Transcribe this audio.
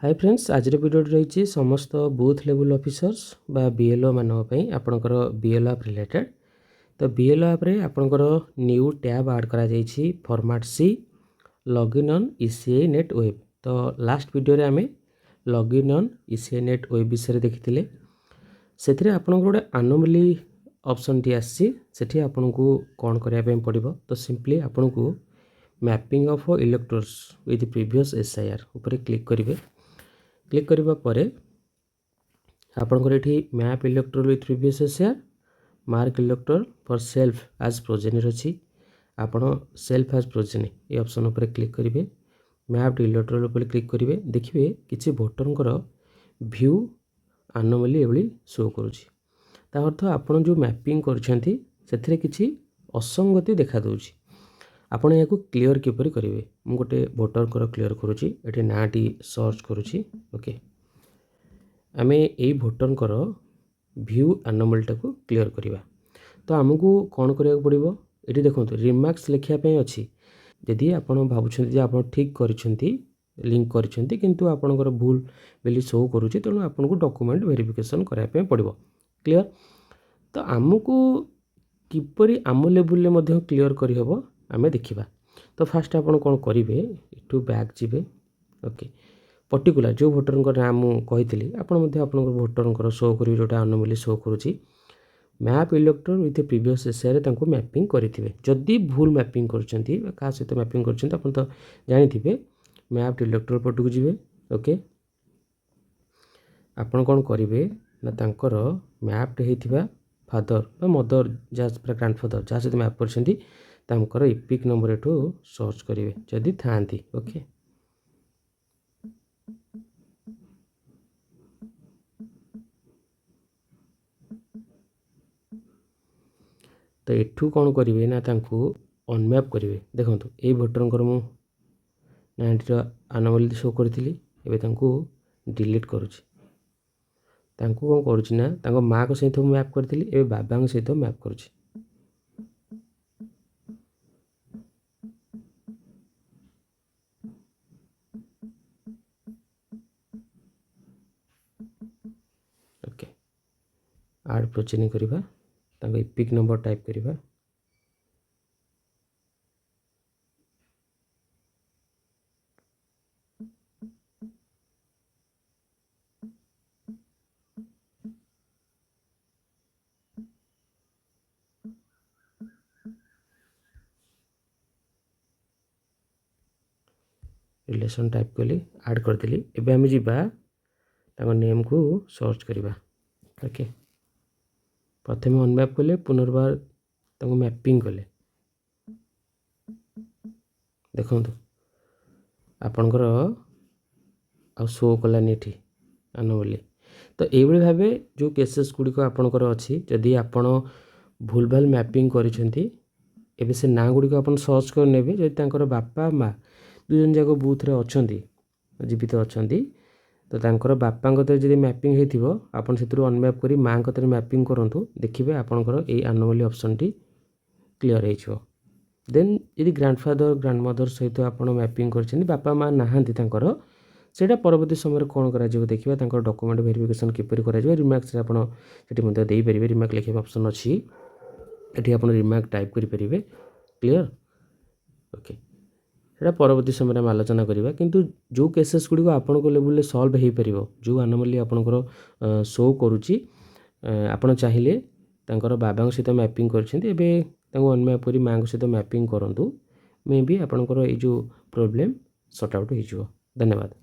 Hi friends आज video रही समस्त बूथ लेवल ऑफिसर्स बा बीएलओ मानी आपणकर बीएलओ ऐप रिलेटेड। तो बीएलओ ऐप रे आपणकर न्यू टैब ऐड करा जायछि फॉर्मेट सी login on ECI net web. तो लास्ट वीडियो रे आमे login on ECI net web विषय देखिथिले। सेथिरे आपणकर गोटे एनोमली ऑप्शन टी आसी सेठी आपनको कोन करिया पे पड़िबो। तो सिंपली आपनको mapping of electors with previous SIR ऊपर क्लिक करिवे। क्लिक करबा परे आपनकर एठी map elector with previous SIR mark elector for self as progeny अछि। आपण सेल्फ एज प्रोजेनी ए ऑप्शन ऊपर क्लिक करिवे। मैप इलेक्टर ऊपर क्लिक करिवे देखिवे किछि वोटरंकर व्यू एनोमली एवली शो करूछि। ता अर्थ आपण जो मैपिंग करछंती सेथिरे किछि असंगति देखा दउछि। आपण याको क्लियर किपरि करिवे। मु गोटे वोटर कर क्लियर करूछि एठी नाटी सर्च करूछि। ओके आमे एई वोटर कर व्यू एनोमली टाको क्लियर करिवा। तो हमकु कोन करिया पड़िबो एठी देखंतु रिमार्क्स लिखिया पे अछि। यदि आपण भाबुछंती जे आपण ठीक करिसंती लिंक करिसंती किंतु आपणकर भूल बेली शो करूछि तनो आपनको डॉक्यूमेंट वेरिफिकेशन कराया पे पड़िबो। क्लियर। तो हमकु किपरि आम लेवल ले मध्ये क्लियर करि हबो आमे देखिबा। तो फास्ट आपण कोन करिवे टू बैक जिवे। ओके पर्टिकुलर जो वोटर नाम कही आपण मध्ये आपण वोटर शो करी जोटा एनोमली शो करूछि map elector with previous SIR तांको मैपिंग करिथिबे। जदि भूल मैपिंग करछंती का सहित मैपिंग करछंती आपण तो जानिथिबे मैप इलेक्टर पटुक जिवे। ओके आपण कोन करिवे ना तांकर मैप हेथिबा फादर बा मदर जा ग्रैंडफादर जा सहित मैप करछंती तांकर इपिक नंबर एठो सर्च करिवे जदि थांती। ओके तो एठू कौन करिवे ना तांको अनमैप करिवे। देखंतु ए वोटरंकर मु 90 एनोमली शो करथिली एबे तांको डिलीट करूछि। तांको कोन करूछि ना तांको मां को सहित मैप करथिली एबे बाबा को सहित मैप करूछि। ओके आड प्रोचेनिंग करिबा तांको इपिक नंबर टाइप करिबा। रिलेशन टाइप कली ऐड कर दिली। एबे हम जिबा तांको नेम को सर्च करिबा। ओके प्रथमे अनमैप कले पुनर्बार तांको मैपिंग कले देखंतु आपनकर आ शो कलानी एठी एनोमली। तो एबे भाबे जो केसेस गुडी को आपनकर अछि जदि आपण भूल भाल मैपिंग करिसंती एबे से ना गुडी को आपण सर्च कर नेबे। जदि तांकर बापा मा दुजन जाको बूथ रे अछंती जीवित अछंती तो तांकर बापा कते जदि मैपिंग हेथिबो आपण सेतरु अनमैप करी मां कते मैपिंग करंतु देखिबे आपनकर एई एनोमली ऑप्शन टी क्लियर हेइछो। देन यदि ग्रैंडफादर ग्रैंडमदर सहित आपण मैपिंग करछनी बापा मां नाहांती तांकर सेटा परवर्ती समय रे कोन करा जिवो देखिबा तांकर डॉक्यूमेंट वेरिफिकेशन किपरि करा जिवो। रिमार्क्स रे आपण सेठी मध्ये देई परिबे रिमार्क लिखिबा ऑप्शन अछि एठी आपण रिमार्क टाइप करि परिबे। क्लियर। ओके सेटा परवर्ती समय रे आलोचना करिबा किंतु जो केसेस गुडी को आपण को लेवल ले सॉल्व हेइ परिबो जो एनोमली आपनकर शो करूची आपण चाहिले तांकर बाबा सहित मैपिंग करछंती एबे तांको अनमैप करी मां सहित मैपिंग करंतु मे बी आपनकर ए जो प्रॉब्लम सॉर्ट आउट हो जिवो। धन्यवाद।